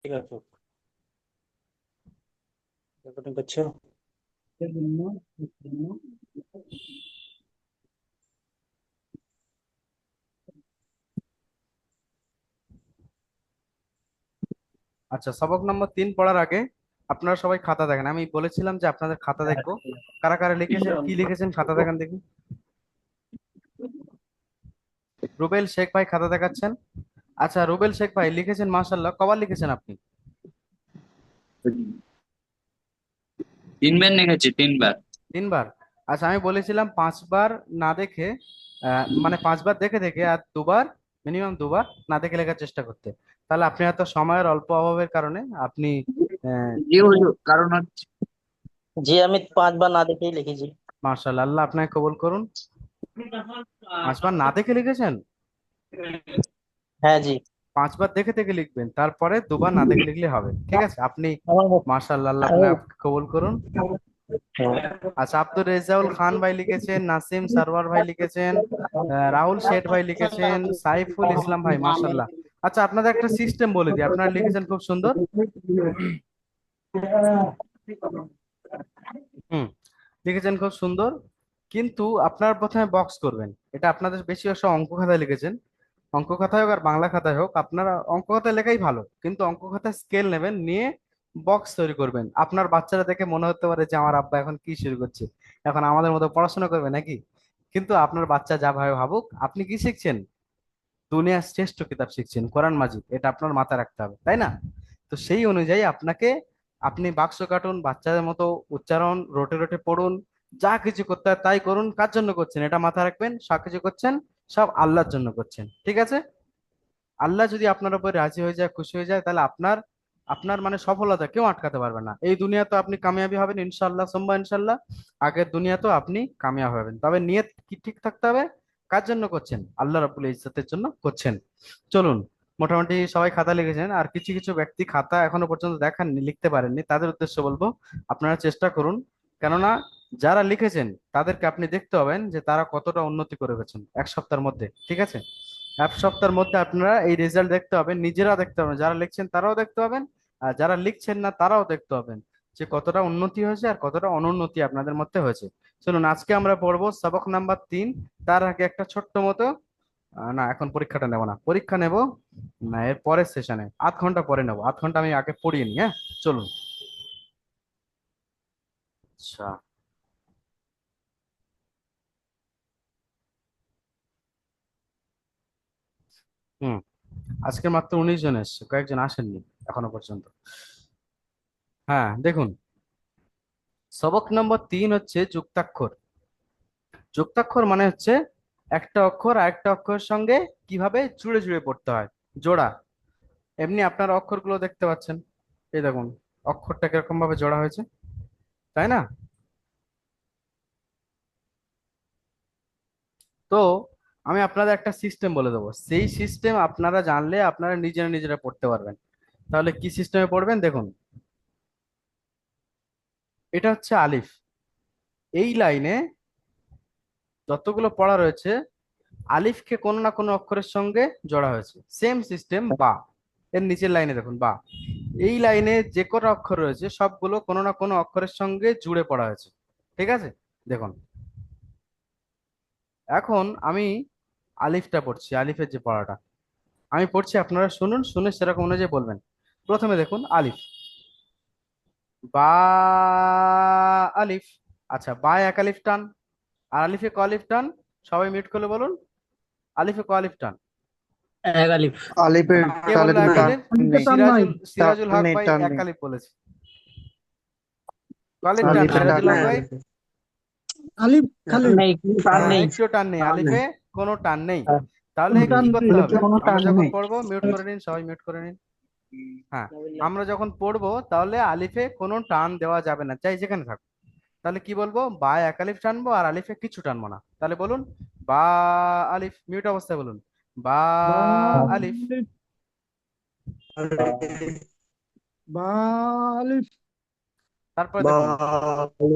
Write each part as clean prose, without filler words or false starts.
ঠিক আছে, রেকর্ডিং করছো। আচ্ছা, সবক নম্বর 3 পড়ার আগে আপনারা সবাই খাতা দেখেন। আমি বলেছিলাম যে আপনাদের খাতা দেখবো। কারা কারা লিখেছেন, কি লিখেছেন খাতা দেখান দেখি। রুবেল শেখ ভাই খাতা দেখাচ্ছেন। আচ্ছা, রুবেল শেখ ভাই লিখেছেন, মাশাল্লাহ। কবার লিখেছেন আপনি? 3 বার লিখেছি, 3 বার। 3 বার। আচ্ছা, আমি বলেছিলাম 5 বার না দেখে, মানে 5 বার দেখে দেখে আর 2 বার, মিনিমাম 2 বার না দেখে লেখার চেষ্টা করতে। তাহলে আপনি হয়তো সময়ের অল্প অভাবের কারণে আপনি জি হুজুর, কারণ হচ্ছে জি, আমি 5 বার না দেখেই লিখেছি। মাশাল্লাহ, আল্লাহ আপনাকে কবুল করুন। 5 বার না দেখে লিখেছেন? হ্যাঁ জি। 5 বার দেখে দেখে লিখবেন, তারপরে 2 বার না দেখে লিখলে হবে, ঠিক আছে? আপনি আমার মাশাআল্লাহ, আল্লাহ আপনাকে কবুল করুন। হ্যাঁ। আচ্ছা, আব্দুর রেজাউল খান ভাই লিখেছেন, নাসিম সারওয়ার ভাই লিখেছেন, রাহুল শেঠ ভাই লিখেছেন, সাইফুল ইসলাম ভাই, মাশাআল্লাহ। আচ্ছা, আপনাদের একটা সিস্টেম বলে দিই, আপনারা লিখেছেন খুব সুন্দর। হুম, লিখেছেন খুব সুন্দর, কিন্তু আপনারা প্রথমে বক্স করবেন। এটা আপনাদের বেশি অংশ অঙ্ক খাতায় লিখেছেন। অঙ্ক খাতায় হোক আর বাংলা খাতায় হোক, আপনারা অঙ্ক খাতায় লেখাই ভালো, কিন্তু অঙ্ক খাতায় স্কেল নেবেন, নিয়ে বক্স তৈরি করবেন। আপনার বাচ্চারা দেখে মনে হতে পারে যে আমার আব্বা এখন কি শুরু করছে, এখন আমাদের মতো পড়াশোনা করবে নাকি। কিন্তু আপনার বাচ্চা যা ভাবে ভাবুক, আপনি কি শিখছেন? দুনিয়ার শ্রেষ্ঠ কিতাব শিখছেন, কোরআন মাজিদ। এটা আপনার মাথায় রাখতে হবে, তাই না? তো সেই অনুযায়ী আপনাকে, আপনি বাক্স কাটুন, বাচ্চাদের মতো উচ্চারণ রোটে রোটে পড়ুন, যা কিছু করতে হয় তাই করুন। কার জন্য করছেন এটা মাথায় রাখবেন, সব কিছু করছেন সব আল্লাহর জন্য করছেন, ঠিক আছে? আল্লাহ যদি আপনার উপর রাজি হয়ে যায়, খুশি হয়ে যায়, তাহলে আপনার আপনার মানে সফলতা কেউ আটকাতে পারবে না। এই দুনিয়া তো আপনি কামিয়াবি হবেন ইনশাল্লাহ, সোম্বা ইনশাল্লাহ। আগের দুনিয়া তো আপনি কামিয়াব হবেন, তবে নিয়ত কি ঠিক থাকতে হবে। কার জন্য করছেন? আল্লাহ রাব্বুল ইজ্জতের জন্য করছেন। চলুন, মোটামুটি সবাই খাতা লিখেছেন, আর কিছু কিছু ব্যক্তি খাতা এখনো পর্যন্ত দেখাননি, লিখতে পারেননি, তাদের উদ্দেশ্য বলবো আপনারা চেষ্টা করুন। কেননা যারা লিখেছেন তাদেরকে আপনি দেখতে হবেন যে তারা কতটা উন্নতি করে গেছেন 1 সপ্তাহের মধ্যে, ঠিক আছে? 1 সপ্তাহের মধ্যে আপনারা এই রেজাল্ট দেখতে পাবেন, নিজেরাও দেখতে পাবেন, যারা লিখছেন তারাও দেখতে পাবেন, আর যারা লিখছেন না তারাও দেখতে পাবেন যে কতটা উন্নতি হয়েছে আর কতটা অনুন্নতি আপনাদের মধ্যে হয়েছে। চলুন, আজকে আমরা পড়বো সবক নাম্বার 3। তার আগে একটা ছোট্ট মতো, না এখন পরীক্ষাটা নেব না, পরীক্ষা নেব না এর পরের সেশনে, আধ ঘন্টা পরে নেবো। আধ ঘন্টা আমি আগে পড়িয়ে নিই, হ্যাঁ? চলুন। আচ্ছা। হুম। আজকে মাত্র 19 জন এসছে, কয়েকজন আসেননি এখনো পর্যন্ত। হ্যাঁ, দেখুন, সবক নম্বর 3 হচ্ছে যুক্তাক্ষর। যুক্তাক্ষর মানে হচ্ছে একটা অক্ষর আরেকটা অক্ষরের সঙ্গে কিভাবে জুড়ে জুড়ে পড়তে হয়, জোড়া। এমনি আপনার অক্ষরগুলো দেখতে পাচ্ছেন, এই দেখুন অক্ষরটা কিরকম ভাবে জোড়া হয়েছে, তাই না? তো আমি আপনাদের একটা সিস্টেম বলে দেবো, সেই সিস্টেম আপনারা জানলে আপনারা নিজেরা নিজেরা পড়তে পারবেন। তাহলে কি সিস্টেমে পড়বেন দেখুন। এটা হচ্ছে আলিফ। এই লাইনে যতগুলো পড়া রয়েছে, আলিফকে কোনো না কোনো অক্ষরের সঙ্গে জোড়া হয়েছে। সেম সিস্টেম বা, এর নিচের লাইনে দেখুন বা। এই লাইনে যে কটা অক্ষর রয়েছে সবগুলো কোনো না কোনো অক্ষরের সঙ্গে জুড়ে পড়া হয়েছে, ঠিক আছে? দেখুন, এখন আমি আলিফটা পড়ছি, আলিফের যে পড়াটা আমি পড়ছি, আপনারা শুনুন, শুনে সেরকম অনুযায়ী বলবেন। প্রথমে দেখুন আলিফ, বা, আলিফ। আচ্ছা, বা এক আলিফ টান, আর আলিফে ক আলিফ টান? সবাই মিউট করলে বলুন, আলিফে ক আলিফ টান? এক আলিফ। আলিফের কে তাহলে বললো কিন্তু এক টান আলিফ? নেই। টান নাই। সিরাজুল টান সিরাজুল হক নেই, ভাই টান এক নেই। আলিফ বলেছে। ক আলিফ টান আলিফের টান সিরাজুল হক নেই। ভাই? আলিফ খালি। নেই, কিন্তু তার হ্যাঁ, নেই। একটু টান নেই আলিফে, কোনো টান নেই। তাহলে কোনো টান কি নেই। করতে হবে? কোনো আমরা টান যখন নেই। পড়বো, মিউট করে নিন, সবাই মিউট করে নিন। হ্যাঁ, আমরা যখন পড়বো তাহলে আলিফে কোনো টান দেওয়া যাবে না, চাই যেখানে থাকো। তাহলে কি বলবো? বা এক আলিফ টানবো আর আলিফে কিছু টানবো না। তাহলে বলুন, বা আলিফ, মিউট অবস্থায় বলুন, বা বা আলিফ। আলিফ। বা আলিফ। তারপরে বা দেখুন,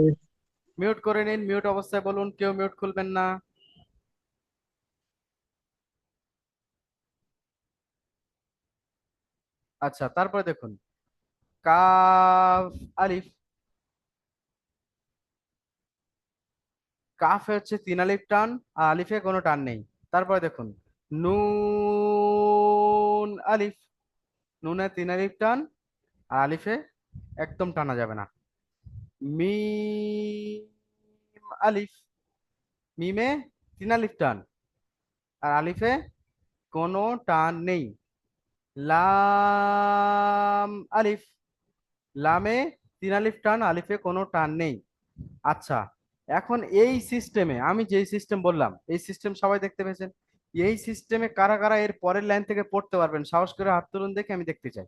মিউট করে নিন, মিউট অবস্থায় বলুন, কেউ মিউট খুলবেন না। আচ্ছা, তারপরে দেখুন কাফ আলিফ। কাফে হচ্ছে 3 আলিফ টান, আর আলিফে কোনো টান নেই। তারপরে দেখুন নুন আলিফ। নুনে 3 আলিফ টান, আর আলিফে একদম টানা যাবে না। মিম আলিফ। মিমে 3 আলিফ টান, আর আলিফে কোনো টান নেই। লাম আলিফ। লামে 3 আলিফ টান, আলিফে কোনো টান নেই। আচ্ছা, এখন এই সিস্টেমে আমি যেই সিস্টেম বললাম, এই সিস্টেম সবাই দেখতে পেয়েছেন। এই সিস্টেমে কারা কারা এর পরের লাইন থেকে পড়তে পারবেন, সাহস করে হাত তুলুন দেখে, আমি দেখতে চাই।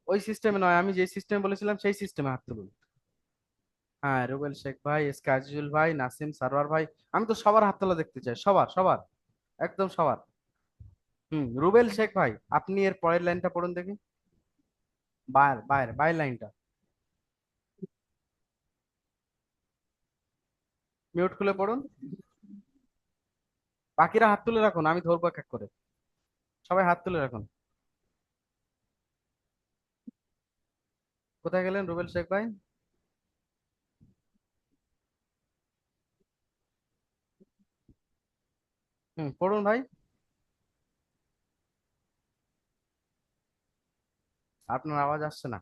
ওই সিস্টেমে নয়, আমি যে সিস্টেমে বলেছিলাম সেই সিস্টেমে হাত তুলুন। হ্যাঁ, রুবেল শেখ ভাই, এস কাজুল ভাই, নাসিম সারোয়ার ভাই, আমি তো সবার হাত তোলা দেখতে চাই, সবার সবার, একদম সবার। রুবেল শেখ ভাই, আপনি এর পরের লাইনটা পড়ুন দেখি। বাইর বাইর বাইর লাইনটা মিউট খুলে পড়ুন। বাকিরা হাত তুলে রাখুন, আমি ধরবো এক এক করে। সবাই হাত তুলে রাখুন। কোথায় গেলেন রুবেল শেখ ভাই? পড়ুন ভাই। আপনার আওয়াজ আসছে না।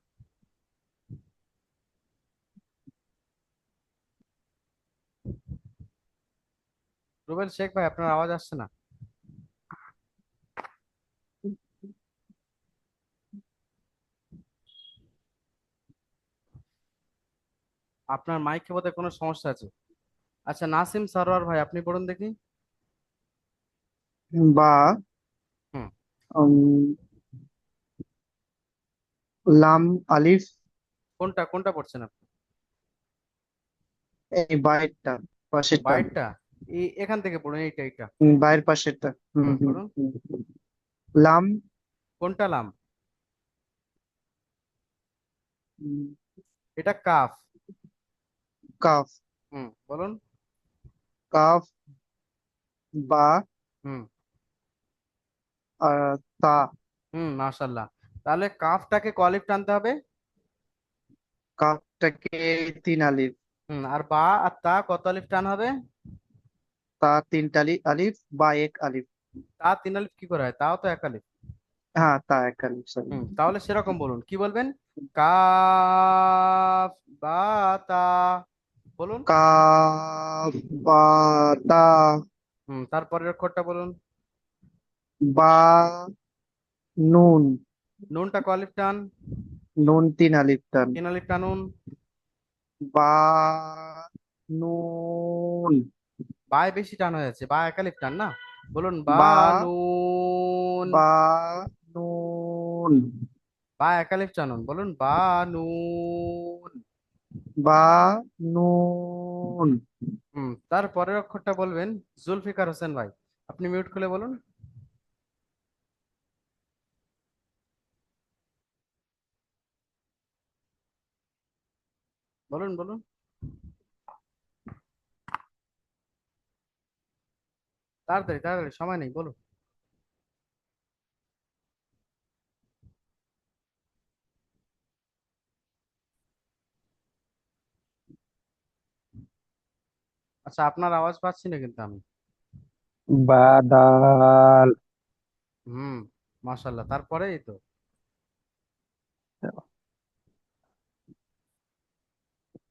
রুবেল শেখ ভাই, আপনার আওয়াজ আসছে না। আপনার মাইকে বোধহয় কোনো সমস্যা আছে। আচ্ছা, নাসিম সারোয়ার ভাই, আপনি পড়ুন দেখি। বা হুম। উম, লাম আলিফ। কোনটা কোনটা পড়ছেন আপনি? এই বাইরটা, পাশেরটা। বাইরটা? এই এখান থেকে পড়ুন, এইটা এইটা। বাইরের পাশেরটা। পড়ুন। হুম। লাম। কোনটা লাম? উম, এটা কাফ। কাফ। বলুন। কাফ। বা। হুম আর তা। মাশাল্লাহ। তাহলে কাফটাকে কলিফ টানতে হবে। কাফটাকে 3 আলিফ। আর বা আর তা কত আলিফ টান হবে? তা 3 আলিফ, বা 1 আলিফ। তা 3 আলিফ কি করে হয়? তাও তো 1 আলিফ। হ্যাঁ, তা 1 আলিফ, সরি। তাহলে সেরকম বলুন, কি বলবেন? কাফ বা তা। বলুন। কাফ বা তা। তারপরের অক্ষরটা বলুন। বা নুন। নুনটা কলিফ টান। নুন 3 আলিফ টান। 3 আলিফ টানুন। বা নুন। বায় বেশি টান হয়ে যাচ্ছে, বা 1 আলিফ টান না। বলুন বা বা নুন। বা নুন। বা 1 আলিফ টানুন, বলুন বা নুন। বা নুন। তারপরের অক্ষরটা বলবেন জুলফিকার হোসেন ভাই, আপনি মিউট খুলে বলুন। বলুন বলুন। তাড়াতাড়ি তাড়াতাড়ি, সময় নেই, বলুন। আচ্ছা, আপনার আওয়াজ পাচ্ছি না কিন্তু আমি। বাদাল। হুম মাশাল্লাহ, তারপরে এই তো।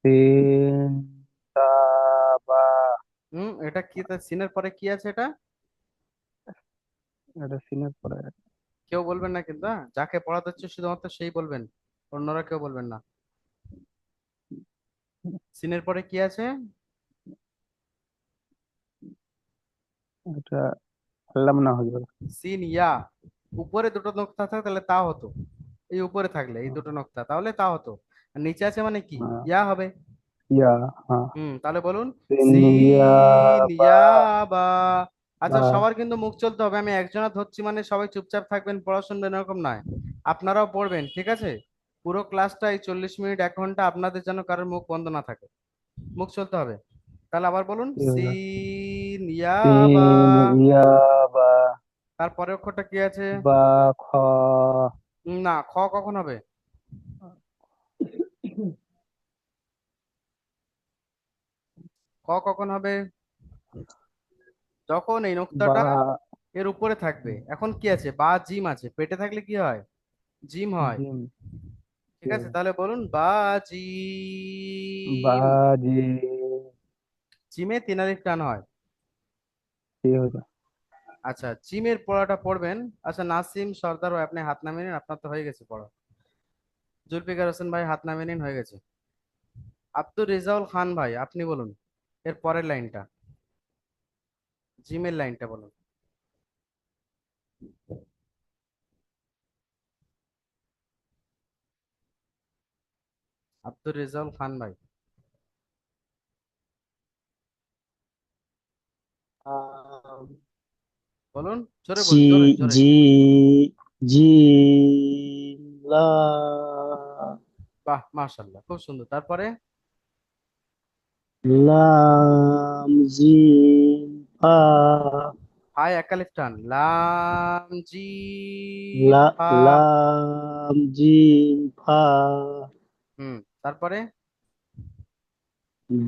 তিন। তাবা। এটা কি? সিনের পরে কি আছে এটা? এটা সিনের পরে। কেউ বলবেন না কিন্তু, হ্যাঁ? যাকে পড়াতে হচ্ছে শুধুমাত্র সেই বলবেন, অন্যরা কেউ বলবেন না। সিনের পরে কি আছে? এটা আল্লাহ না হুজুর। সিন ইয়া। উপরে দুটো নোক্তা থাকে তাহলে তা হতো। এই উপরে থাকলে এই দুটো নোক্তা তাহলে তা হতো। আর নিচে আছে মানে কি? হ্যাঁ, ইয়া হবে। ইয়া। হ্যাঁ। তাহলে বলুন তিন ইয়া সিন বা। ইয়া বা। আচ্ছা, বা। সবার কিন্তু মুখ চলতে হবে, আমি একজনা ধরছি মানে সবাই চুপচাপ থাকবেন, পড়া শুনবেন এরকম নয়। আপনারাও পড়বেন, ঠিক আছে? পুরো ক্লাসটা এই 40 মিনিট 1 ঘন্টা আপনাদের যেন কারোর মুখ বন্ধ না থাকে, মুখ চলতে হবে। তাহলে আবার বলুন সিন ইয়া বা। তিন ইয়া বা। তারপরে অক্ষরটা কি আছে? বা, খ, না, খ কখন হবে? খ কখন হবে? যখন এই বা, নোক্তাটা এর উপরে থাকবে। এখন কি আছে? বা জিম আছে, পেটে থাকলে কি হয়? জিম হয়। জিম, ঠিক আছে, তাহলে বলুন বা জিম। বাজি, জিমে তিন আলিফ টান হয়। ঠিক হয়েছে। আচ্ছা, জিমের পড়াটা পড়বেন। আচ্ছা, নাসিম সর্দার ভাই, আপনি হাত নামিয়ে নিন, আপনার তো হয়ে গেছে পড়া। জুলফিকার হোসেন ভাই, হাত নামিয়ে নিন, হয়ে গেছে। আব্দুর রেজাউল খান ভাই, আপনি বলুন এর পরের লাইনটা, জিমের লাইনটা বলুন। আব্দুর রেজাউল খান ভাই, আম, বলুন, জোরে জি বলুন, জোরে জোরে। জি জি লা বাহ, মাশাআল্লাহ, খুব সুন্দর। তারপরে লাম জিম ফা হায় একালিফ টান, লাম জিম লা ফা। লাম জিম ফা হুম, তারপরে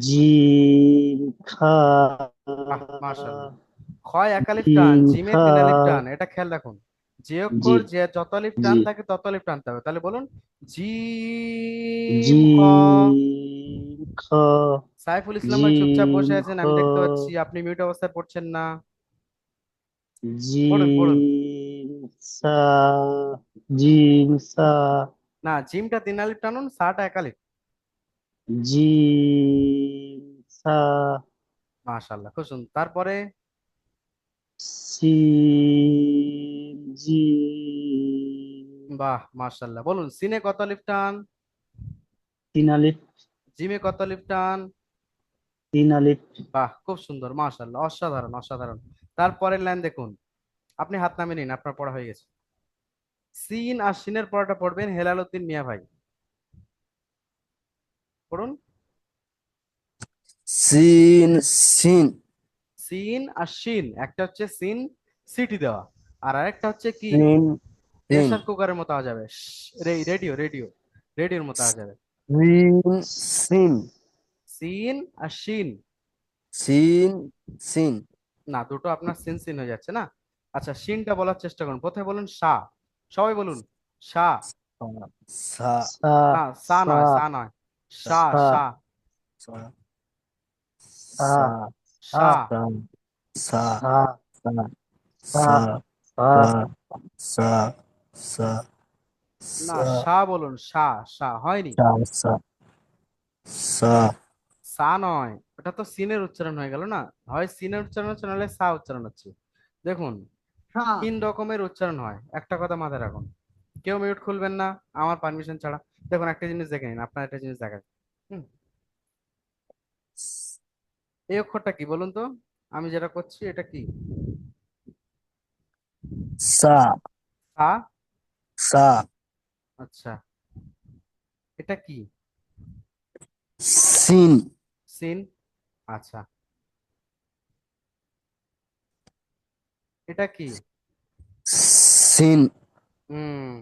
জিম খা বাহ, মাশাআল্লাহ। ক্ষয় একালিফ টান, জিম জিমে খা তিন আলিফ টান, এটা খেয়াল রাখুন। যে জি অক্ষর যে যত আলিফ জি টান থাকে তত আলিফ টানতে হবে। তাহলে বলুন জিম খ। জিম খ সাইফুল ইসলাম ভাই চুপচাপ জিম বসে খ আছেন, আমি দেখতে পাচ্ছি, আপনি মিউট অবস্থায় পড়ছেন না। পড়ুন পড়ুন। জিম সা জিম সা না, জিমটা তিন আলিফ টানুন, সাটা এক আলিফ। জিম সা মাশাআল্লাহ, খুব সুন্দর। তারপরে সিম জিম বাহ, মাশাআল্লাহ, বলুন সিনে কত আলিফ টান? তিন আলিফ জিমে কত আলিফ টান? তিন আলিফ বাহ, খুব সুন্দর, মাশাআল্লাহ, অসাধারণ অসাধারণ। তারপরের লাইন দেখুন, আপনি হাত নামিয়ে নিন, আপনার পড়া হয়ে গেছে। সিন আর সিনের পড়াটা পড়বেন হেলাল উদ্দিন মিয়া ভাই, পড়ুন। সিন, সিন, সিন আর শিন, একটা হচ্ছে সিন সিটি দেওয়া, আর আরেকটা হচ্ছে কি সিন, সিন, প্রেসার কুকারের মতো আওয়াজ হবে, রেডিও রেডিও রেডিওর মতো আওয়াজ হবে। সিন, সিন, সিন আর শিন। সিন, সিন, না, দুটো আপনার সিন সিন হয়ে যাচ্ছে না। আচ্ছা, শিনটা বলার চেষ্টা করুন, প্রথমে বলুন সা, সবাই বলুন সা। সা, সা না, সা সা নয়, সা নয়, সা সা সা সা, সা সা, সা সা। সা, সা, সা সা, সা সা, সা সা, সা, সা, না, সা, সা বলুন, সা সা হয়নি। সা, সা, সা, সা নয়, ওটা তো সিনের উচ্চারণ হয়ে গেল না। হয় সিনের উচ্চারণ হচ্ছে, নাহলে সা উচ্চারণ হচ্ছে। দেখুন, তিন রকমের উচ্চারণ হয়, একটা কথা মাথায় রাখুন। কেউ মিউট খুলবেন না আমার পারমিশন ছাড়া। দেখুন, একটা জিনিস দেখে নিন, আপনার একটা জিনিস দেখা। হুম, এই অক্ষরটা কি বলুন তো? আমি যেটা করছি এটা কি? সা, সা। সা, আচ্ছা, এটা কি? সিন, সিন। আচ্ছা, এটা কি? সিন, হুম,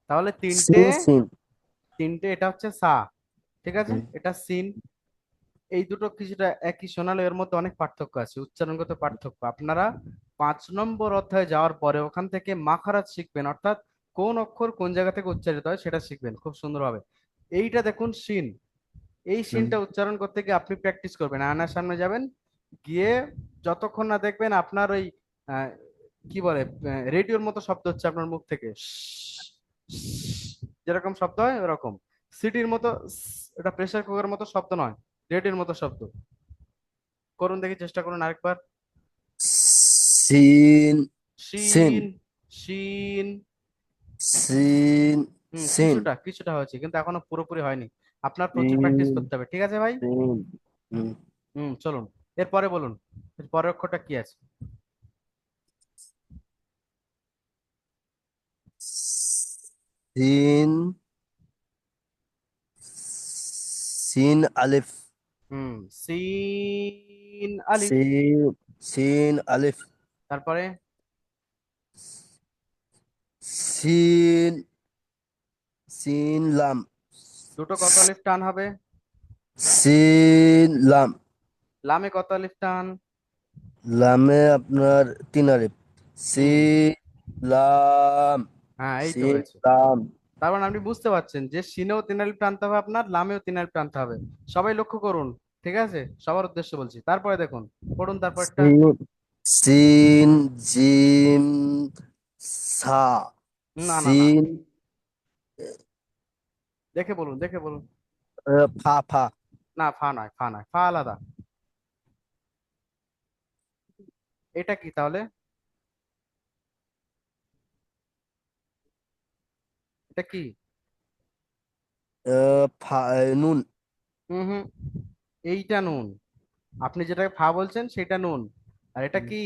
তাহলে তিনটে, সিন, সিন, তিনটে, এটা হচ্ছে সা, ঠিক আছে, হুম, এটা সিন। এই দুটো কিছুটা একই শোনালে এর মধ্যে অনেক পার্থক্য আছে, উচ্চারণগত পার্থক্য। আপনারা 5 নম্বর অধ্যায়ে যাওয়ার পরে ওখান থেকে মাখারাজ শিখবেন, অর্থাৎ কোন অক্ষর কোন জায়গা থেকে উচ্চারিত হয় সেটা শিখবেন খুব সুন্দরভাবে। এইটা দেখুন শিন, এই হুম, সিনটা উচ্চারণ করতে গিয়ে আপনি প্র্যাকটিস করবেন, আয়নার সামনে যাবেন, গিয়ে যতক্ষণ না দেখবেন আপনার ওই আহ, কি বলে, রেডিওর মতো শব্দ হচ্ছে আপনার মুখ থেকে, যেরকম শব্দ হয় ওরকম, সিটির মতো, এটা প্রেসার কুকারের মতো শব্দ নয়, রেডিওর মতো শব্দ। করুন দেখি, চেষ্টা করুন আরেকবার। সিন, সিন, শিন, শিন। সিন, হুম, সিন, কিছুটা কিছুটা হয়েছে, কিন্তু এখনো পুরোপুরি হয়নি। আপনার প্রচুর প্র্যাকটিস সিন, করতে হবে, ঠিক আছে ভাই? সিন, হুম, হুম, চলুন, এরপরে বলুন, এর পরের অক্ষরটা কি আছে? সিন, সিন আলিফ, হুম, সিন আলিফ। সিন, সিন আলিফ, তারপরে সিন সিন লাম দুটো কত আলিফ টান হবে? সিন লাম লামে কত আলিফ টান? লামে আপনার 3 আলিফ হুম, সিন লাম হ্যাঁ এই তো সিন হয়েছে। লাম। তার মানে আপনি বুঝতে পারছেন যে সিনেও 3 আলিফ টানতে হবে, আপনার লামেও 3 আলিফ টানতে হবে। সবাই লক্ষ্য করুন, ঠিক আছে? সবার উদ্দেশ্য বলছি। তারপরে দেখুন, পড়ুন তারপরটা। সিন সিন জিম সা না না না, সিন দেখে বলুন, দেখে বলুন। ফা ফা না, ফা নয়, ফা নয়, ফা আলাদা। এটা কি তাহলে? এটা কি? ফা নুন হুম হুম, এইটা নুন। আপনি যেটাকে ফা বলছেন সেটা নুন, আর এটা কি?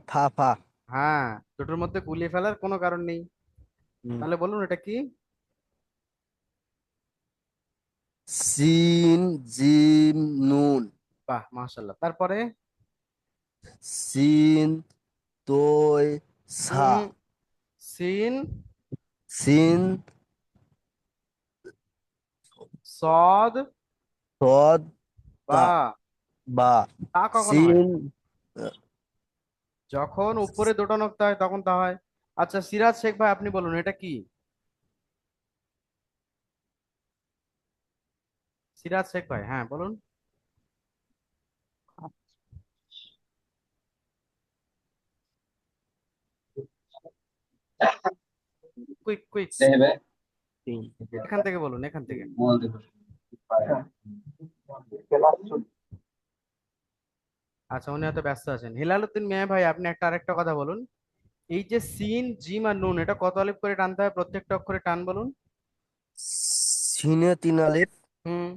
ফা ফা হ্যাঁ, দুটোর মধ্যে গুলিয়ে ফেলার কোনো কারণ নেই। হুম। তাহলে বলুন এটা কি? সিন জিম নুন বাহ, মাশাল্লাহ। তারপরে? সিন তোয় সা হুম, সিন সিন সদ সদ তা বা। বা তা কখন হয়? সিন যখন উপরে দুটো নোক্তা হয় তখন তা হয়। আচ্ছা সিরাজ শেখ ভাই, আপনি বলুন এটা কি? সিরাজ শেখ ভাই, হ্যাঁ বলুন। কুইক কুইক, এখান থেকে বলুন, এখান থেকে। আচ্ছা, উনি হয়তো ব্যস্ত আছেন। হেলালুদ্দিন মিয়া ভাই, আপনি একটা আরেকটা কথা বলুন। এই যে সিন জিম আর নুন, এটা কত আলিফ করে টানতে হয়? প্রত্যেকটা অক্ষরে টান বলুন। সিনে 3 আলিফ হুম।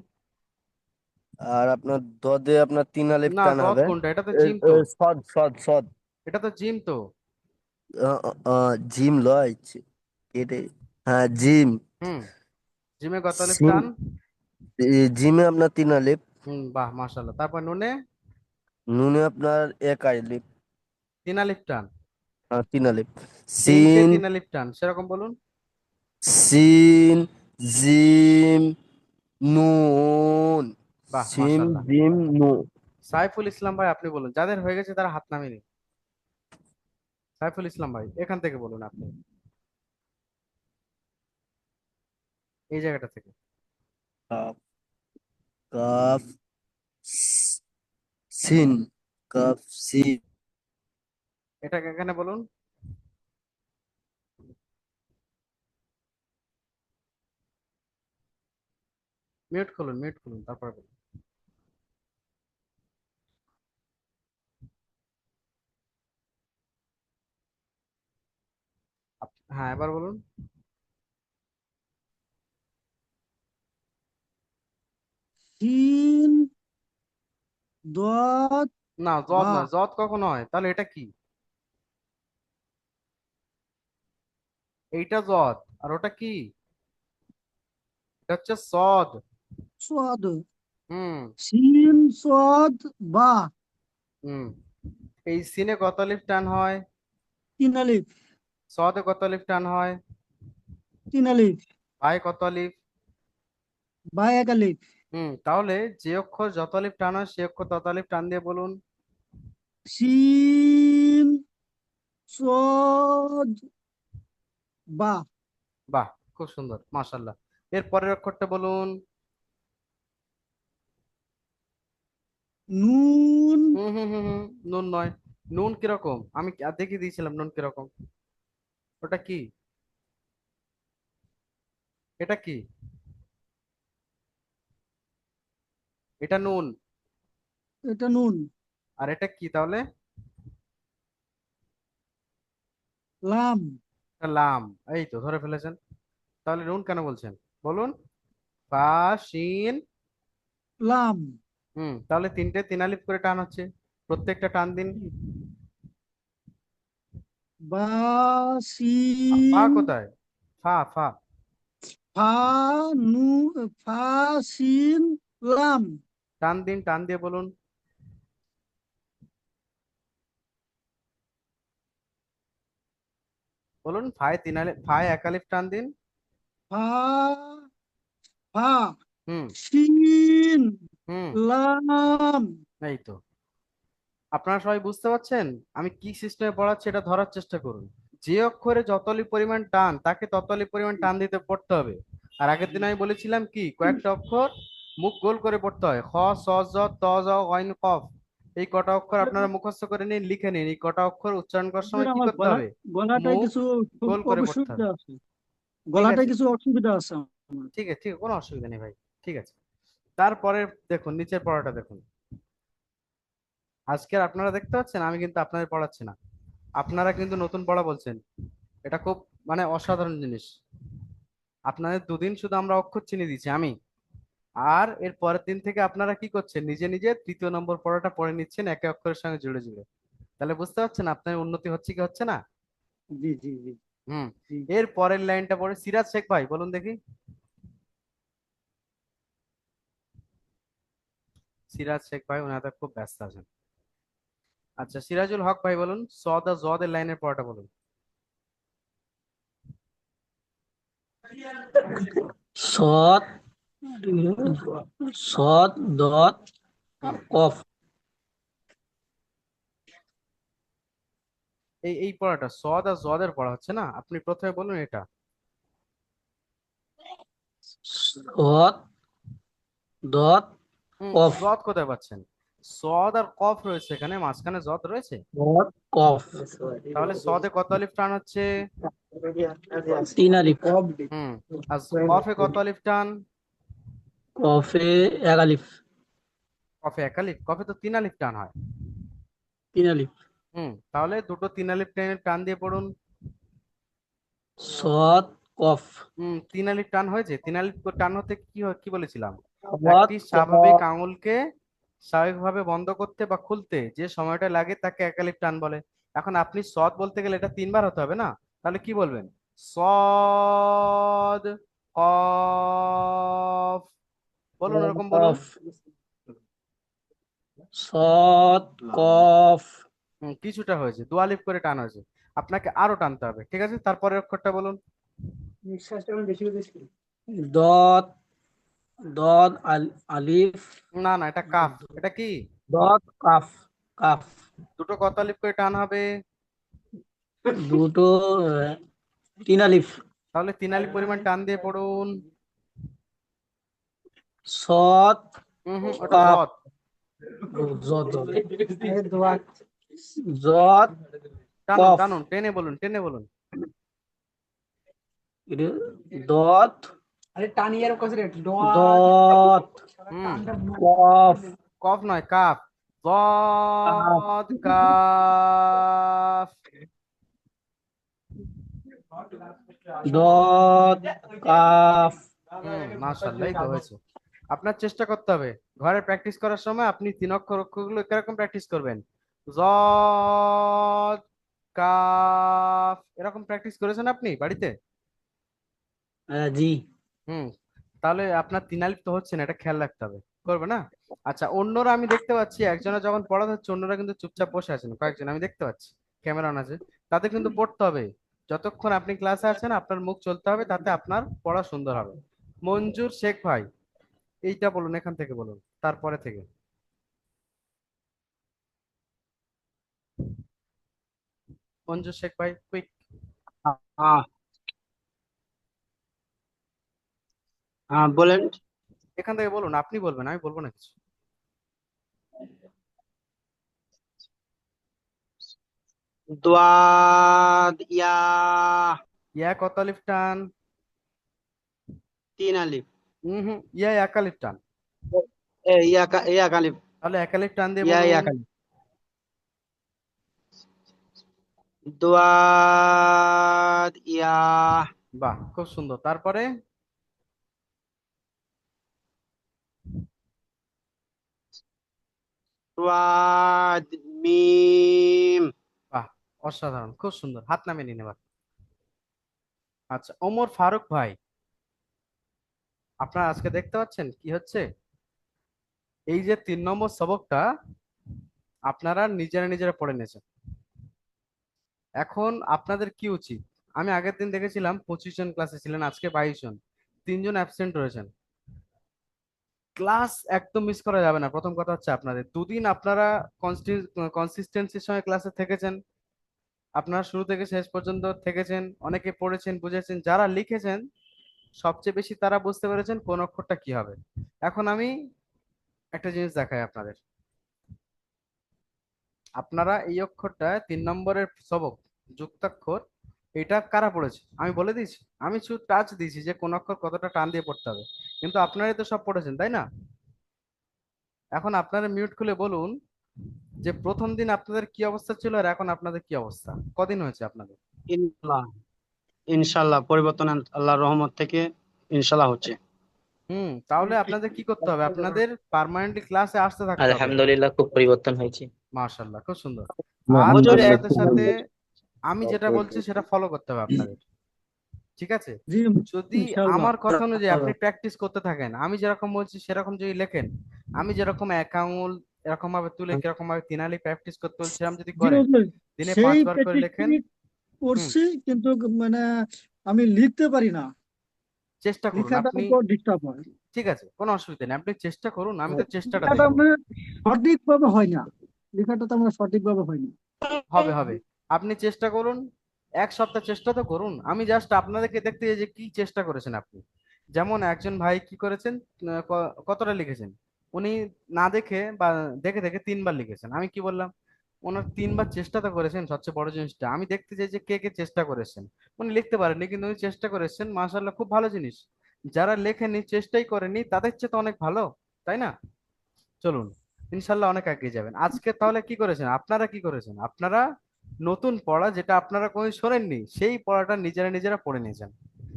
আর আপনার দদে আপনার 3 আলিফ না, টান দত হবে। কোনটা? এটা তো জিম তো। সদ সদ সদ এটা তো জিম তো। জিম লয় কেটে হ্যাঁ জিম হুম, জিমে কত আলিফ সিম টান? জিমে আপনার 3 আলিফ হুম, বাহ মাশাল্লাহ। তারপর নুনে? নুনে আপনার 1 আলিফ 3 আলিফ টান। 3 আলিফ সিনতে সিন 3 আলিফ টান, সেরকম বলুন। সিন জিম নুন বাহ সিম মাশাল্লাহ। জিম নুন। সাইফুল ইসলাম ভাই, আপনি বলুন। যাদের হয়ে গেছে তারা হাত নামিয়ে নিন। সাইফুল ইসলাম ভাই, এখান থেকে বলুন আপনি, এই জায়গাটা থেকে। কাফ কাফ সিন কাফ সিন এটাকে এখানে বলুন। মিউট খুলুন, মিউট খুলুন, তারপরে বলুন। হ্যাঁ, এবার বলুন। সিন দত না, জদ বা। না, জদ কখনো হয়? তাহলে এটা কি? এইটা জদ, আর ওটা কি? এটা হচ্ছে সদ। সদ। হুম সিন সদ বা। হুম। এই সিনে কত আলিফ টান হয়? 3 আলিফ। সদে কত আলিফ টান হয়? 3 আলিফ। আয় কত আলিফ? বা 1 আলিফ। তাহলে যে অক্ষর যত আলিফ টান হয় সে অক্ষর তত আলিফ টান দিয়ে বলুন। সিন সদ বা। বাহ, খুব সুন্দর, মাশাল্লাহ। এর পরের অক্ষরটা বলুন। নুন। হুম হুম হুম হুম, নুন নয়। নুন কিরকম? আমি দেখিয়ে দিয়েছিলাম নুন কিরকম। ওটা কি? এটা কি? এটা নুন। এটা নুন। আর এটা কি তাহলে? লাম। এটা লাম। এই তো ধরে ফেলেছেন। তাহলে নুন কেন বলছেন? বলুন। ফা, শিন। লাম। তাহলে তিনটে 3 আলিফ করে টান হচ্ছে, প্রত্যেকটা টান দিন। বা। ফা সিন। কোথায়? ফা ফা। ফা। নু। ফা। সিন। লাম। টান দিন, টান দিয়ে বলুন। বলুন, ফায় তিন আলিফ, ফায় এক আলিফ টান দিন। ফা ফা হুম শিন হুম লাম। এই তো। আপনারা সবাই বুঝতে পারছেন আমি কি সিস্টেমে পড়াচ্ছি, এটা ধরার চেষ্টা করুন। যে অক্ষরে যতলি পরিমাণ টান তাকে ততলি পরিমাণ টান দিতে পড়তে হবে। আর আগের দিন আমি বলেছিলাম কি কয়েকটা অক্ষর মুখ গোল করে পড়তে হয়, খ, স, জ, ত, জ, গইন, কফ। এই কটা অক্ষর আপনারা মুখস্থ করে নিন, লিখে নিন। এই কটা অক্ষর উচ্চারণ করার সময় কি আমার করতে হবে? গলাটায় মুখ কিছু গোল করে পড়তে অসুবিধা হবে। আছে, ঠিক গলাটায় আছে, কিছু অসুবিধা আছে আমার। ঠিক আছে, ঠিক আছে, কোনো অসুবিধা নেই ভাই। ঠিক আছে, তারপরে দেখুন নিচের পড়াটা দেখুন। আজকে আপনারা দেখতে পাচ্ছেন আমি কিন্তু আপনাদের পড়াচ্ছি না, আপনারা কিন্তু নতুন পড়া বলছেন। এটা খুব মানে অসাধারণ জিনিস। আপনাদের দুদিন শুধু আমরা অক্ষর চিনি দিচ্ছি আমি, আর এর পরের দিন থেকে আপনারা কি করছেন, নিজে নিজে তৃতীয় নম্বর পড়াটা পড়ে নিচ্ছেন একে অক্ষরের সঙ্গে জুড়ে জুড়ে। তাহলে বুঝতে পারছেন আপনার উন্নতি হচ্ছে কি হচ্ছে না? জি জি জি হুম। জি। এর পরের লাইনটা পড়ে সিরাজ শেখ ভাই বলুন দেখি। সিরাজ শেখ ভাই ওনারা খুব ব্যস্ত আছেন। আচ্ছা, সিরাজুল হক ভাই বলুন, সদ আর জদের লাইনের পড়াটা বলুন। صاد صاد ضاد হুম। قاف এই পড়াটা সদ আর জদের পড়া হচ্ছে না, আপনি প্রথমে বলুন এটা। صاد ضاد قاف জদ কোথায় পাচ্ছেন? সদ আর কফ রয়েছে এখানে, মাঝখানে জদ রয়েছে। ضاد قاف তাহলে সদে কত আলিফ টান হচ্ছে? 3 ألف হুম। আর কফে কত আলিফ টান? قاف 1 ألف কফে এক আলিফ, কফে তো 3 আলিফ টান হয়। 3 ألف তাহলে দুটো 3 আলিফ টেনে টান দিয়ে পড়ুন। صاد قاف 3 আলিফ টান হয়েছে। 3 আলিফ টান হতে কি কি বলেছিলাম? ضاد একটি স্বাভাবিক قاف আঙুলকে স্বাভাবিকভাবে বন্ধ করতে বা খুলতে যে সময়টা লাগে তাকে এক আলিফ টান বলে। এখন আপনি সদ বলতে গেলে এটা 3 বার হতে হবে না? তাহলে কি বলবেন? সদ, কফ, বলুন এরকম বলুন। قاف صاد قاف কিছুটা হয়েছে, 2 আলিফ করে টান হয়েছে, আপনাকে আরো টানতে হবে। ঠিক আছে, তারপরের অক্ষরটা বলুন। ضاد ضاد ألف না না, এটা কাফ। এটা কি? ضاد قاف قاف দুটো কত আলিফ করে টান হবে? দুটো 3 ألف তাহলে 3 আলিফ পরিমাণ টান দিয়ে পড়ুন। صاد ওটা قاف জদ। زاد زاد টানুন قاف টানুন, টেনে বলুন, টেনে বলুন। ضاد ضاد হুম। قاف কফ নয়, কাফ। জদ, কাফ। ضاد قاف মাশাআল্লাহ, এই তো হয়েছে। আপনার চেষ্টা করতে হবে ঘরে প্র্যাকটিস করার সময় আপনি 3 অক্ষরগুলো এরকম প্র্যাকটিস করবেন। জদ, কাফ, এরকম প্র্যাকটিস করেছেন আপনি বাড়িতে? জি হুম। তাহলে আপনার 3 আলিফ তো হচ্ছে না, এটা খেয়াল রাখতে হবে, করবে না? আচ্ছা, অন্যরা আমি দেখতে পাচ্ছি একজনের যখন পড়া হচ্ছে অন্যরা কিন্তু চুপচাপ বসে আছেন, কয়েকজন আমি দেখতে পাচ্ছি, ক্যামেরা অন আছে। তাদের কিন্তু পড়তে হবে। যতক্ষণ আপনি ক্লাসে আছেন আপনার মুখ চলতে হবে, তাতে আপনার পড়া সুন্দর হবে। মঞ্জুর শেখ ভাই, এইটা বলুন, এখান থেকে বলুন, তারপরে থেকে। মঞ্জুর শেখ ভাই, কুইক। হ্যাঁ হ্যাঁ বলেন। এখান থেকে বলুন, আপনি বলবেন, আমি বলবো না কিছু। দাদ ইয়া ইয়া কত আলিফ টান? 3 আলিফ। ইয়া এক আলিফ টান। ইয়া কালিফ। তাহলে এক আলিফ টান দিয়ে ইয়া বলুন। কালিফ। দাদ ইয়া। বাহ, খুব সুন্দর। তারপরে দাদ মিম। বাহ, অসাধারণ, খুব সুন্দর। হাত নামিয়ে নিন এবার। আচ্ছা, ওমর ফারুক ভাই, আপনারা আজকে দেখতে পাচ্ছেন কি হচ্ছে? এই যে 3 নম্বর সবকটা আপনারা নিজেরা নিজেরা পড়ে নিয়েছেন। এখন আপনাদের কি উচিত? আমি আগের দিন দেখেছিলাম 25 জন ক্লাসে ছিলেন, আজকে 22 জন, 3 জন অ্যাবসেন্ট রয়েছেন। ক্লাস একদম মিস করা যাবে না। প্রথম কথা হচ্ছে আপনাদের দুদিন আপনারা কনসিস্টেন্সির সঙ্গে ক্লাসে থেকেছেন, আপনারা শুরু থেকে শেষ পর্যন্ত থেকেছেন, অনেকে পড়েছেন বুঝেছেন, যারা লিখেছেন সবচেয়ে বেশি তারা বুঝতে পেরেছেন কোন অক্ষরটা কি হবে। এখন আমি একটা জিনিস দেখাই আপনাদের। আপনারা এই অক্ষরটা 3 নম্বরের সবক যুক্তাক্ষর, এটা কারা পড়েছে আমি বলে দিয়েছি, আমি শুধু টাচ দিয়েছি যে কোন অক্ষর কতটা টান দিয়ে পড়তে হবে, কিন্তু আপনারাই তো সব পড়েছেন তাই না? এখন আপনারা মিউট খুলে বলুন যে প্রথম দিন আপনাদের কি অবস্থা ছিল আর এখন আপনাদের কি অবস্থা, কদিন হয়েছে আপনাদের? ইনশাল্লাহ ইনশাল্লাহ পরিবর্তন আল্লাহর রহমত থেকে ইনশাল্লাহ হচ্ছে। তাহলে আপনাদের কি করতে হবে, আপনাদের পার্মানেন্টলি ক্লাসে আসতে থাকতে হবে। আলহামদুলিল্লাহ খুব পরিবর্তন হয়েছে। মাশাআল্লাহ, খুব সুন্দর। না, আর হুজুর, তার এক সাথে সাথে আমি যেটা বলছি সেটা ফলো করতে হবে আপনাদের, ঠিক আছে? জি যদি ইনশাল্লাহ। আমার কথা অনুযায়ী আপনি প্র্যাকটিস করতে থাকেন, আমি যেরকম বলছি সেরকম যদি লেখেন, আমি যেরকম এক আঙুল এরকম ভাবে তুলে কিরকম ভাবে তিনালি প্র্যাকটিস করতে বলছি সেরকম যদি জি করেন, হুজুর, দিনে সেই 5 বার করে লেখেন। প্র্যাকটিস হুম করছি, কিন্তু মানে আমি লিখতে পারি না, চেষ্টা করুন লেখাটা আপনি, একটু ডিস্টার্ব হয়। ঠিক আছে, কোনো অসুবিধা নেই, আপনি চেষ্টা করুন, আমি তো চেষ্টাটা লেখাটা দেখবো। আমার সঠিকভাবে হয় না, লেখাটা তো আমার সঠিকভাবে হয় না। হবে হবে, আপনি চেষ্টা করুন, 1 সপ্তাহ চেষ্টা তো করুন। আমি জাস্ট আপনাদেরকে দেখতে চাই যে কি চেষ্টা করেছেন আপনি। যেমন একজন ভাই কি করেছেন, কতটা লিখেছেন, উনি না দেখে বা দেখে দেখে 3 বার লিখেছেন। আমি কি বললাম, ওনার 3 বার চেষ্টা তো করেছেন, সবচেয়ে বড় জিনিসটা আমি দেখতে চাই যে কে কে চেষ্টা করেছেন। উনি লিখতে পারেননি কিন্তু উনি চেষ্টা করেছেন, মাশাআল্লাহ, খুব ভালো জিনিস। যারা লেখেনি চেষ্টাই করেনি তাদের চেয়ে তো অনেক ভালো, তাই না? চলুন, ইনশাল্লাহ অনেক এগিয়ে যাবেন। আজকে তাহলে কি করেছেন আপনারা, কি করেছেন আপনারা, নতুন পড়া যেটা আপনারা কোনোদিন শোনেননি সেই পড়াটা নিজেরা নিজেরা পড়ে নিয়েছেন।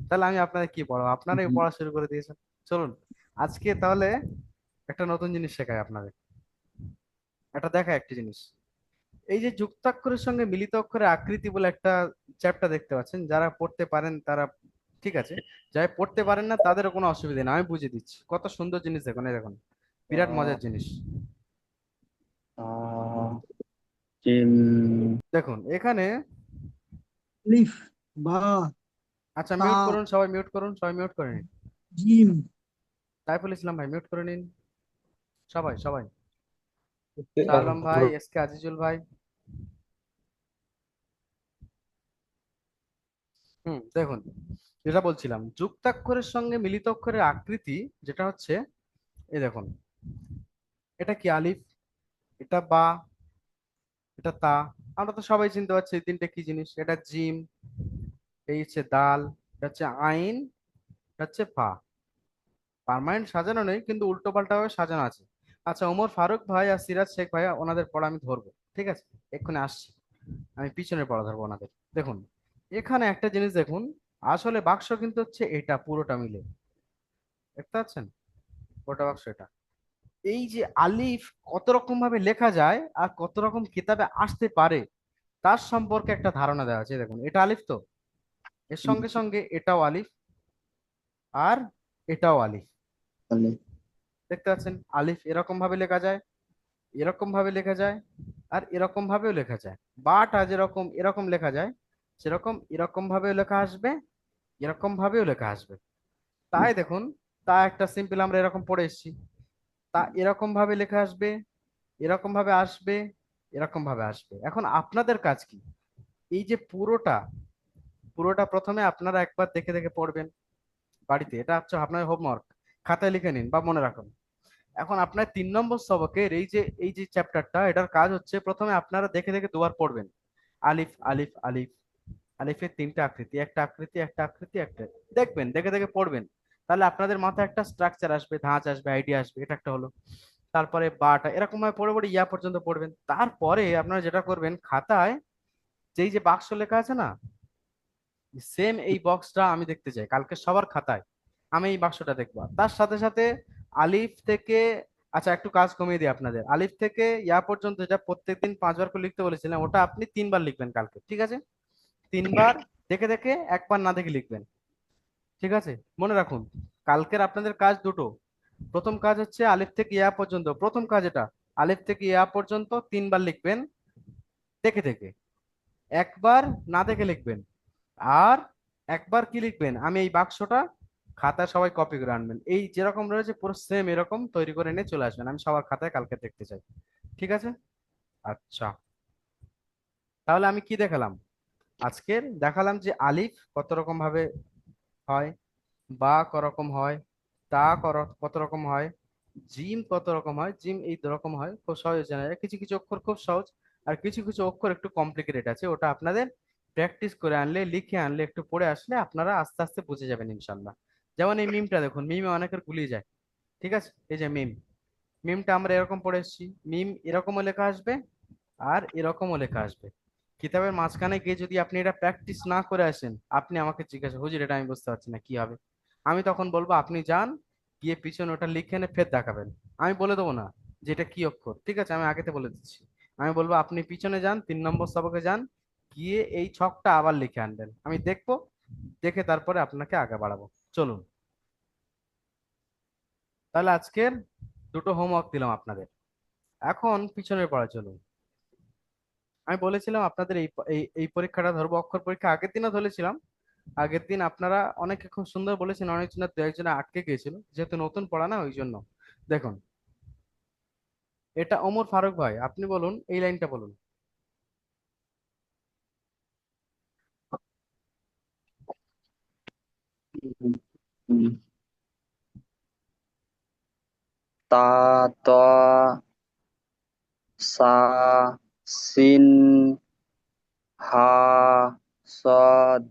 তাহলে আমি আপনাদের কি পড়াবো, আপনারাই পড়া শুরু করে দিয়েছেন। চলুন আজকে তাহলে একটা নতুন জিনিস শেখাই আপনাদের, একটা দেখা একটা জিনিস। এই যে যুক্তাক্ষরের সঙ্গে মিলিত অক্ষরের আকৃতি বলে একটা চ্যাপ্টার দেখতে পাচ্ছেন, যারা পড়তে পারেন তারা ঠিক আছে, যারা পড়তে পারেন না তাদেরও কোনো অসুবিধা নেই, আমি বুঝিয়ে দিচ্ছি। কত সুন্দর জিনিস দেখুন, এই দেখুন, বিরাট মজার জিনিস। দেখুন এখানে, লিফ, বা, আচ্ছা তা, মিউট করুন সবাই, মিউট করুন সবাই, মিউট করে নিন। জিম। সাইফুল ইসলাম ভাই মিউট করে নিন, সবাই সবাই, শাহ আলম ভাই, এসকে আজিজুল ভাই। দেখুন, যেটা বলছিলাম যুক্তাক্ষরের সঙ্গে মিলিত অক্ষরের আকৃতি যেটা হচ্ছে, এই দেখুন, এটা কি আলিফ, এটা বা, এটা তা, আমরা তো সবাই চিনতে পারছি এই তিনটে কি জিনিস। এটা জিম, এই হচ্ছে দাল, এটা হচ্ছে আইন, এটা হচ্ছে ফা। পার্মানেন্ট সাজানো নেই কিন্তু উল্টো পাল্টা ভাবে সাজানো আছে। আচ্ছা, ওমর ফারুক ভাই আর সিরাজ শেখ ভাই ওনাদের পড়া আমি ধরবো, ঠিক আছে, এক্ষুনি আসছি, আমি পিছনের পড়া ধরবো ওনাদের। দেখুন এখানে একটা জিনিস দেখুন, আসলে বাক্স কিন্তু হচ্ছে এটা পুরোটা মিলে, দেখতে পাচ্ছেন পুরোটা বাক্স এটা। এই যে আলিফ কত রকম ভাবে লেখা যায় আর কত রকম কিতাবে আসতে পারে তার সম্পর্কে একটা ধারণা দেওয়া আছে। দেখুন এটা আলিফ, তো এর সঙ্গে সঙ্গে এটাও আলিফ আর এটাও আলিফ, দেখতে পাচ্ছেন আলিফ এরকম ভাবে লেখা যায়, এরকম ভাবে লেখা যায়, আর এরকম ভাবেও লেখা যায়। বাটা যেরকম এরকম লেখা যায় সেরকম এরকম ভাবেও লেখা আসবে, এরকম ভাবেও লেখা আসবে। তাই দেখুন, তা একটা সিম্পল আমরা এরকম পড়ে এসেছি, তা এরকম ভাবে লেখা আসবে, এরকম ভাবে আসবে, এরকম ভাবে আসবে। এখন আপনাদের কাজ কি, এই যে পুরোটা পুরোটা প্রথমে আপনারা একবার দেখে দেখে পড়বেন বাড়িতে, এটা হচ্ছে আপনার হোমওয়ার্ক, খাতায় লিখে নিন বা মনে রাখুন। এখন আপনার 3 নম্বর সবকের এই যে চ্যাপ্টারটা, এটার কাজ হচ্ছে প্রথমে আপনারা দেখে দেখে দুবার পড়বেন, আলিফ আলিফ আলিফ, আলিফের 3টে আকৃতি, একটা আকৃতি একটা আকৃতি একটা, দেখবেন দেখে দেখে পড়বেন। তাহলে আপনাদের মাথায় একটা স্ট্রাকচার আসবে, ধাঁচ আসবে, আইডিয়া আসবে, এটা একটা হলো। তারপরে বাটা এরকম ভাবে পড়ে পড়ে ইয়া পর্যন্ত পড়বেন। তারপরে আপনারা যেটা করবেন, খাতায় যেই যে বাক্স লেখা আছে না, সেম এই বক্সটা আমি দেখতে চাই কালকে সবার খাতায়, আমি এই বাক্সটা দেখবো। আর তার সাথে সাথে আলিফ থেকে, আচ্ছা একটু কাজ কমিয়ে দিই আপনাদের, আলিফ থেকে ইয়া পর্যন্ত যেটা প্রত্যেকদিন 5 বার করে লিখতে বলেছিলাম ওটা আপনি 3 বার লিখবেন কালকে, ঠিক আছে? 3 বার দেখে দেখে, একবার না দেখে লিখবেন, ঠিক আছে? মনে রাখুন কালকের আপনাদের কাজ দুটো। প্রথম কাজ হচ্ছে আলিফ থেকে ইয়া পর্যন্ত, প্রথম কাজ এটা, আলিফ থেকে ইয়া পর্যন্ত 3 বার লিখবেন দেখে দেখে, একবার না দেখে লিখবেন। আর একবার কি লিখবেন, আমি এই বাক্সটা খাতায় সবাই কপি করে আনবেন, এই যেরকম রয়েছে পুরো সেম এরকম তৈরি করে নিয়ে চলে আসবেন, আমি সবার খাতায় কালকে দেখতে চাই। ঠিক আছে? আচ্ছা, তাহলে আমি কি দেখালাম আজকের? দেখালাম যে আলিফ কত রকম ভাবে হয়, বা করকম হয়, তা কত রকম হয়, জিম কত রকম হয়, জিম এই রকম হয়, খুব সহজে জানা যায়। কিছু কিছু অক্ষর খুব সহজ, আর কিছু কিছু অক্ষর একটু কমপ্লিকেটেড আছে, ওটা আপনাদের প্র্যাকটিস করে আনলে, লিখে আনলে, একটু পড়ে আসলে আপনারা আস্তে আস্তে বুঝে যাবেন ইনশাল্লাহ। যেমন এই মিমটা দেখুন, মিমে অনেকের গুলিয়ে যায়। ঠিক আছে, এই যে মিম, মিমটা আমরা এরকম পড়ে এসেছি, মিম এরকমও লেখা আসবে আর এরকমও লেখা আসবে। কিতাবের মাঝখানে গিয়ে যদি আপনি এটা প্র্যাকটিস না করে আসেন, আপনি আমাকে জিজ্ঞাসা, হুজুর এটা আমি বুঝতে পারছি না কি হবে, আমি তখন বলবো আপনি যান, গিয়ে পিছনে ওটা লিখে এনে ফের দেখাবেন। আমি বলে দেবো না যে এটা কি অক্ষর, ঠিক আছে, আমি আগেতে বলে দিচ্ছি। আমি বলবো আপনি পিছনে যান, 3 নম্বর সবকে যান, গিয়ে এই ছকটা আবার লিখে আনবেন, আমি দেখবো, দেখে তারপরে আপনাকে আগে বাড়াবো। চলুন, তাহলে আজকের দুটো হোমওয়ার্ক দিলাম আপনাদের, এখন পিছনের পড়া চলুন। আমি বলেছিলাম আপনাদের এই এই এই পরীক্ষাটা ধরবো, অক্ষর পরীক্ষা আগের দিনও ধরেছিলাম। আগের দিন আপনারা অনেকে খুব সুন্দর বলেছেন, অনেকজনের দু একজনে আটকে গিয়েছিল, যেহেতু নতুন পড়া না ওই জন্য। দেখুন, এটা ওমর ফারুক ভাই, আপনি বলুন, এই লাইনটা বলুন। হুম। তা, ত, সা, সিন, হা, সদ,